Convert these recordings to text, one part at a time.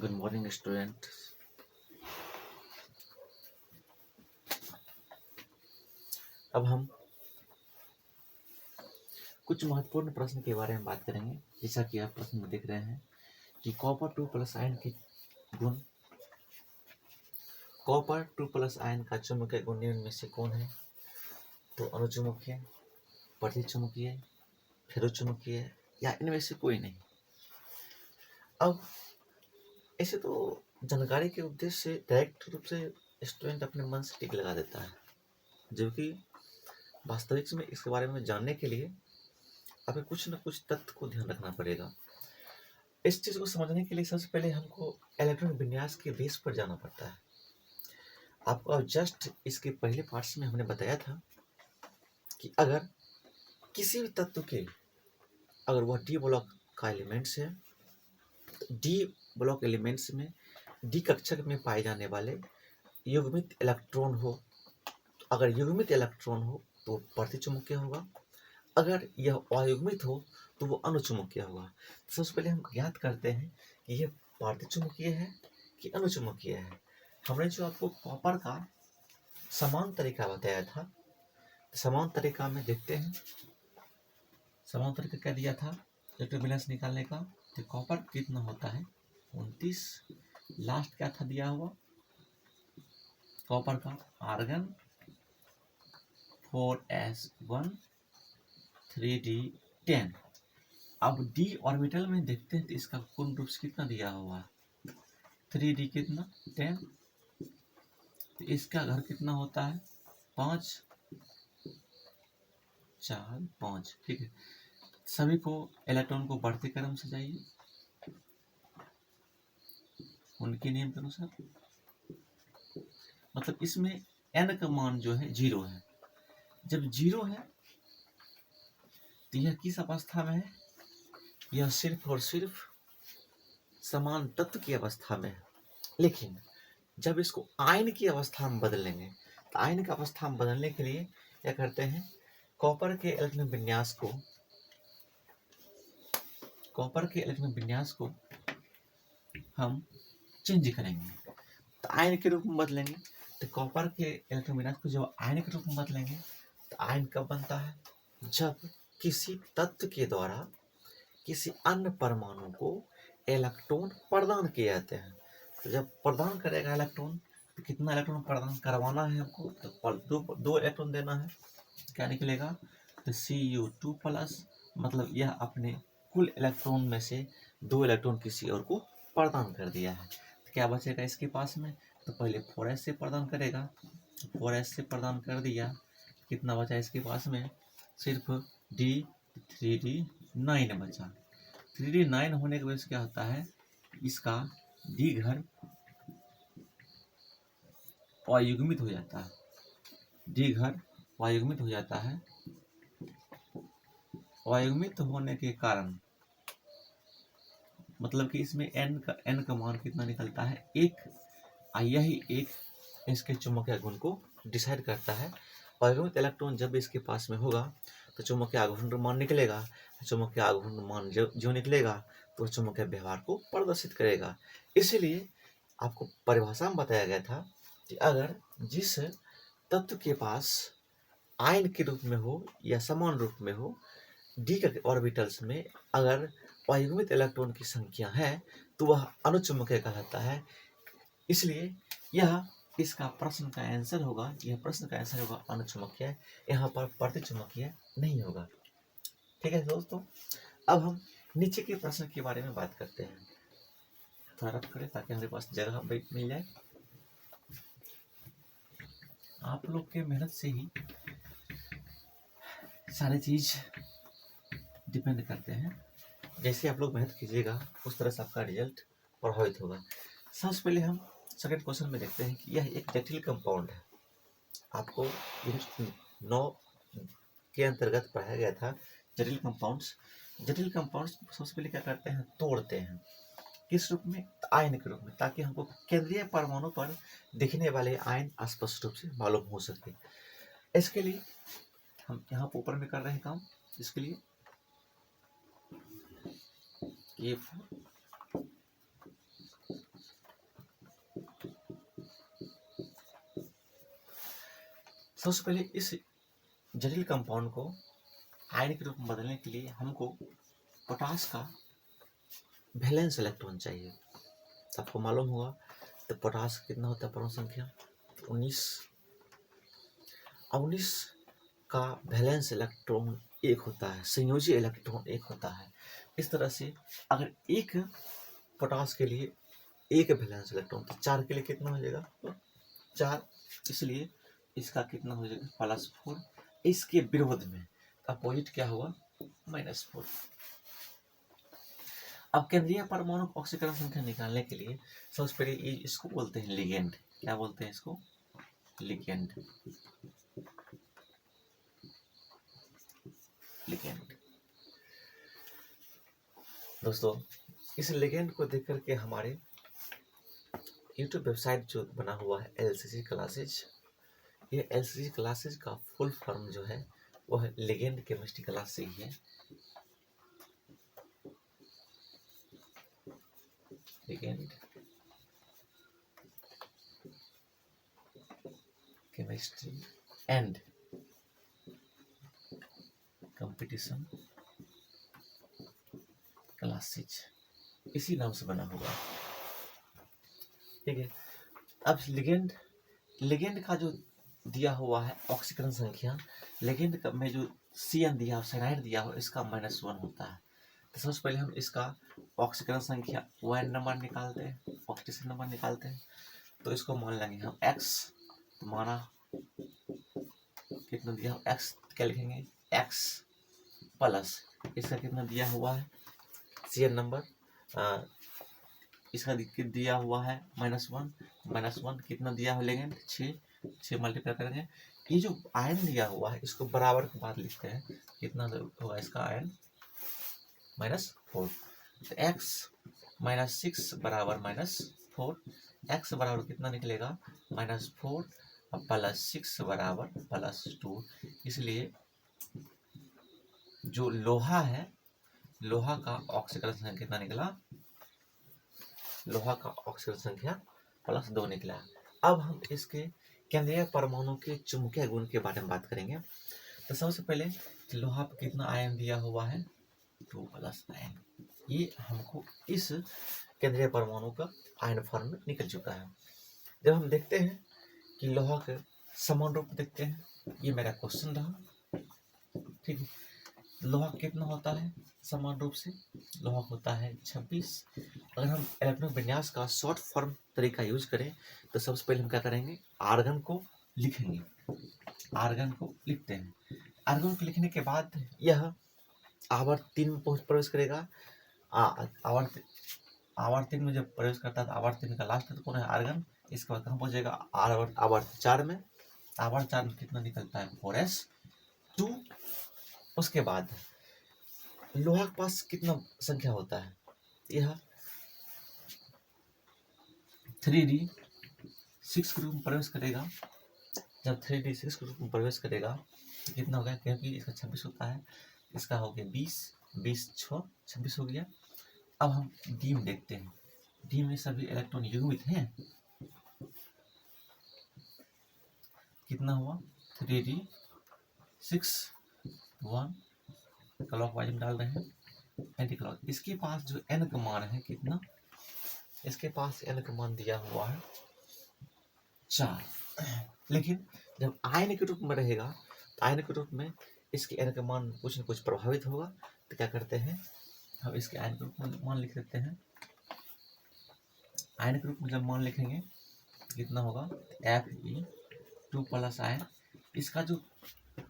Good morning student. अब हम कुछ महत्वपूर्ण प्रश्न के बारे में बात करेंगे। जैसा कि आप प्रश्न में देख रहे हैं कि कॉपर 2 प्लस आयन के गुण, कॉपर 2 प्लस आयन का चुंबकीय गुण निम्न में से कौन है? तो अनुचुंबकीय, प्रतिचुंबकीय, फेरोचुंबकीय या इनमें से कोई नहीं। अब ऐसे तो जानकारी के उद्देश्य से डायरेक्ट रूप से स्टूडेंट अपने मन से टिक लगा देता है, जबकि वास्तविक में इसके बारे में जानने के लिए आपको कुछ न कुछ तथ्य को ध्यान रखना पड़ेगा। इस चीज को समझने के लिए सबसे पहले हमको इलेक्ट्रॉन विन्यास के बेस पर जाना पड़ता है। आपको जस्ट इसके पहले पार्ट्स में हमने बताया था कि अगर किसी भी तत्व के, अगर वह डी ब्लॉक का एलिमेंट्स है, तो डी ब्लॉक एलिमेंट्स में डी कक्षक में पाए जाने वाले युग्मित इलेक्ट्रॉन हो, तो अगर युग्मित इलेक्ट्रॉन हो तो प्रतिचुंबकीय होगा, अगर यह अयुग्मित हो तो वो अनुचुंबकीय होगा। तो सबसे पहले हम ज्ञात करते हैं कि यह प्रतिचुंबकीय है कि अनुचुंबकीय है। हमने जो आपको कॉपर का समान तरीका बताया था, समान तरीका में देखते हैं। समान तरीका क्या दिया था इलेक्ट्रॉन बैलेंस निकालने का? तो कॉपर कितना होता है 29, लास्ट क्या था दिया हुआ कॉपर का? Argon 4s1 3d10। अब डी ऑर्बिटल में देखते हैं तो इसका पूर्ण रूप से कितना दिया हुआ है 3d कितना 10, तो इसका घर कितना होता है 5 4 5। ठीक है, सभी को इलेक्ट्रॉन को बढ़ते क्रम से जाइए उनके नियम के अनुसार। मतलब इसमें n का मान जो है 0 है। जब 0 है तो यह किस अवस्था में है? यह सिर्फ और सिर्फ समान तत्व की अवस्था में है। लेकिन जब इसको आयन की अवस्था में बदलेंगे तो आयन की अवस्था में बदलने के लिए क्या करते हैं? कॉपर के इलेक्ट्रॉन विन्यास को, कॉपर के इलेक्ट्रॉन विन्यास को हम चेंज करेंगे, तो आयन के रूप में बदलेंगे। तो कॉपर के इलेक्ट्रॉन विन्यास को जब आयन के रूप में बदलेंगे तो आयन कब बनता है? जब किसी तत्व के द्वारा किसी अन्य परमाणु को इलेक्ट्रॉन प्रदान किए जाते हैं। तो जब प्रदान करेगा इलेक्ट्रॉन, तो कितना इलेक्ट्रॉन प्रदान करवाना है हमको? तो दो इलेक्ट्रॉन देना है। क्या निकलेगा? तो Cu2 प्लस, मतलब यह अपने कुल इलेक्ट्रॉन में से 2 इलेक्ट्रॉन किसी और को प्रदान कर दिया है। तो क्या बचेगा इसके पास में? तो पहले 4s से प्रदान करेगा, 4s से प्रदान कर दिया, कितना बचा इसके पास में? सिर्फ d 3d9 बचा। 3d9 होने के वजह से क्या होता है? इसका डी घर अयुग्मित हो जाता है, डी घर अयुग्मित हो जाता है। अयुग्मित होने के कारण मतलब कि इसमें n का मान कितना निकलता है? 1। यही एक इसके चुंबकीय गुण को डिसाइड करता है। अयुग्मित इलेक्ट्रॉन जब इसके पास में होगा तो चुंबकीय आघूर्ण मान निकलेगा। चुंबकीय आघूर्ण मान जो निकलेगा तो चुंबकीय व्यवहार को प्रदर्शित करेगा। इसलिए आपको परिभाषा में बताया गया था कि अगर जिस तत्व के पास आयन के रूप में हो या समान रूप में हो, डी के ऑर्बिटल्स में अगर अयुग्मित इलेक्ट्रॉन की संख्या है तो वह अनुचुंबकीय कहलाता है। इसलिए यह इसका प्रश्न का आंसर होगा, यह प्रश्न का आंसर होगा अनुचुंबकीय, यहाँ पर प्रतिचुंबकीय नहीं होगा। ठीक है दोस्तों, अब हम नीचे के प्रश्न के बारे में बात करते हैं। थोड़ा रफ करें ताकि हमारे पास जगह मिल जाए। आप लोग के मेहनत से ही सारी चीज डिपेंड करते हैं। जैसे आप लोग मेहनत कीजिएगा उस तरह से आपका रिजल्ट प्रभावित होगा। सबसे पहले हम सेकंड क्वेश्चन में देखते हैं कि यह एक जटिल कंपाउंड है। आपको यूनिट 9 के अंतर्गत पढ़ाया गया था जटिल कंपाउंड्स। जटिल कंपाउंड्स सबसे पहले क्या करते हैं? तोड़ते हैं। किस रूप में? आयन के रूप में, ताकि हमको केंद्रीय परमाणु पर दिखने वाले आयन स्पष्ट रूप से मालूम हो सके। इसके लिए हम यहाँ पर ऊपर में कर रहे हैं काम। इसके लिए ये सबसे पहले इस जटिल कंपाउंड को आयन के रूप में बदलने के लिए हमको पोटास का वैलेंस इलेक्ट्रॉन चाहिए। आपको मालूम होगा तो पोटास कितना होता है, परमाणु संख्या 19। 19 का वैलेंस इलेक्ट्रॉन एक होता है, संयोजी इलेक्ट्रॉन एक होता है। इस तरह से अगर एक पोटास के लिए एक वैलेंस इलेक्ट्रॉन तो 4 के लिए कितना हो जाएगा, 4। इसलिए इसका कितना हो जाएगा, +4। इसके विरोध में अपोजिट क्या हुआ, -4। अब केंद्रीय परमाणु ऑक्सीकरण संख्या निकालने के लिए सबसे पहले इसको बोलते हैं लिगेंड। क्या बोलते हैं इसको, लिगेंड। लिगेंड दोस्तों, इस लिगेंड को देख करके हमारे यूट्यूब वेबसाइट जो बना हुआ है LCC क्लासेज, ये LCC क्लासेज का फुल फॉर्म जो है वो है लिगेंड केमिस्ट्री क्लास से ही है। Ligand chemistry and competition classes, इसी नाम से बना हुआ है। ठीक है। अब लिगेंड का जो दिया हुआ है ऑक्सीकरण संख्या, लिगेंड में जो CN दिया हो, साइनाइड दिया हो, इसका -1 होता है। तो सबसे पहले हम इसका ऑक्सीकरण संख्या ON नंबर निकालते हैं, ऑक्सीडेशन नंबर निकालते हैं। तो इसको मान लेंगे हम X, तो माना कितना दिया हो X, क्या लिखेंगे X प्लस इसका कितना दिया हुआ है CN नंबर, इसका दिया हुआ है -1 कितना दिया हो लिगेंड 6 मल्टीप्लाई करेंगे। ये जो आयन दिया हुआ है इसको बराबर के बाद लिखते हैं, कितना होगा इसका आयन -4। तो x -6 बराबर -4, x बराबर कितना निकलेगा -4 और +6 बराबर +2। इसलिए जो लोहा है, लोहा का ऑक्सीकरण संख्या कितना निकला, लोहा का ऑक्सीकरण संख्या +2 निकला। अब हम इसके केंद्रीय परमाणु के चुंबकीय गुण के बारे में बात करेंगे। तो सबसे पहले लोहा पर कितना आयन दिया हुआ है, 2+ आयन। ये हमको इस केंद्रीय परमाणु का आयन फॉर्म में निकल चुका है। जब हम देखते हैं कि लोहा के समान रूप देखते हैं, ये मेरा क्वेश्चन रहा। ठीक है, लोहा कितना होता है समान रूप से, लोहा होता है 26। अगर हम इलेक्ट्रॉन विन्यास का शॉर्ट फॉर्म तरीका यूज करें तो सबसे पहले हम क्या करेंगे, आर्गन को लिखेंगे। आर्गन को लिखते हैं, आर्गन को लिखने के बाद यह आवर्त 3 में प्रवेश करेगा। आवर्त 3 में जब प्रवेश करता है तो आवर्त 3 का लास्ट कौन है, आर्गन। इसके बाद कहाँ पहुंचेगा, आवर्त 4 में। आवर्त 4 में कितना निकलता है, 4s2। उसके बाद लोहा के पास कितना संख्या होता है, यह 3d6 ग्रुप में प्रवेश करेगा। जब 3d6 ग्रुप में प्रवेश करेगा तो कितना हो गया, क्योंकि इसका 26 होता है, इसका हो गया 20 6 26 हो गया। अब हम डी में देखते हैं, डी में सभी इलेक्ट्रॉन युग्मित हैं। कितना हुआ, 3d6 1 क्लॉकवाइज में डाल रहे हैं, एंटी क्लॉक। इसके पास जो n का मान है कितना, इसके पास n का मान दिया हुआ है 4। लेकिन जब आयन के रूप में रहेगा तो आयन के रूप में इसके n का मान कुछ न कुछ प्रभावित होगा। तो क्या करते हैं, हम इसके आयन के रूप में मान लिख देते हैं। आयन के रूप में जब मान लिखेंगे तो कितना होगा, Fe2+ आयन। इसका जो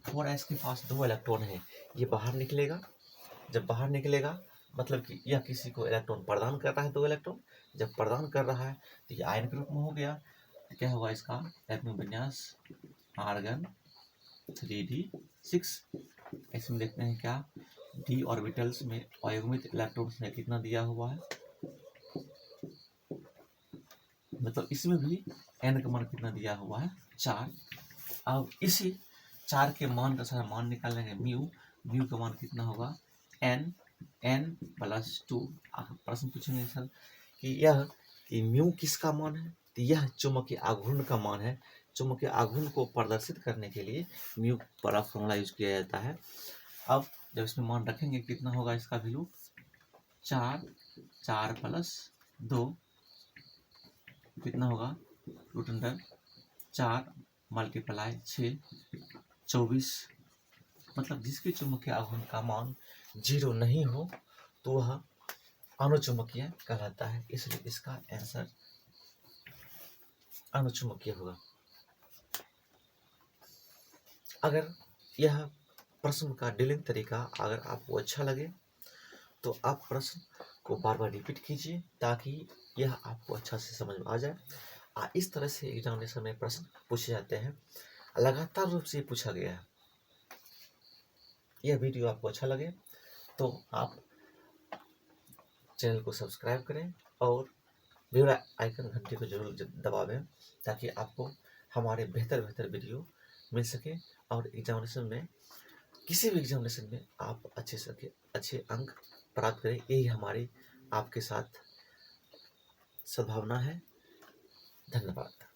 4s के पास 2 इलेक्ट्रॉन है, ये बाहर निकलेगा। जब बाहर निकलेगा मतलब कि यह किसी को इलेक्ट्रॉन प्रदान कर रहा है, 2 इलेक्ट्रॉन। जब प्रदान कर रहा है तो ये आयन के रूप में हो गया। तो क्या होगा इसका इलेक्ट्रॉन विन्यास, आर्गन 3d6। इसमें देखते हैं क्या, d ऑर्बिटल्स में अयुग्मित इलेक्ट्रॉन्स ने कितना दिया हुआ है, मतलब इसमें भी n का मान कितना दिया हुआ है, 4। अब इसी 4 के मान का सारा मान निकाल लेंगे, म्यू का मान कितना होगा, n+2। प्रश्न पूछेंगे सर कि यह कि म्यू किसका मान है, तो यह चुंबकीय आघूर्ण का मान है। चुंबकीय आघूर्ण को प्रदर्शित करने के लिए म्यू वाला फॉर्मूला यूज किया जाता है। अब जब इसमें मान रखेंगे कितना होगा इसका वैल्यू 4 प्लस 2 कितना होगा √4 मल्टीप्लाई 6 24। मतलब जिसके चुंबकीय आघूर्ण का मान 0 नहीं हो तो वह अनुचुंबकीय कहलाता है, इसलिए इसका आंसर अनुचुंबकीय होगा। अगर यह प्रश्न का डीलिंग तरीका अगर आपको अच्छा लगे तो आप प्रश्न को बार बार रिपीट कीजिए ताकि यह आपको अच्छा से समझ में आ जाए। इस तरह से एग्जामिनेशन में प्रश्न पूछे जाते हैं, लगातार रूप से पूछा गया है। यह वीडियो आपको अच्छा लगे तो आप चैनल को सब्सक्राइब करें और बेल आइकन घंटे को जरूर दबा दें ताकि आपको हमारे बेहतर वीडियो मिल सके और एग्जामिनेशन में किसी भी एग्जामिनेशन में आप अच्छे अंक प्राप्त करें। यही हमारी आपके साथ सद्भावना है। धन्यवाद।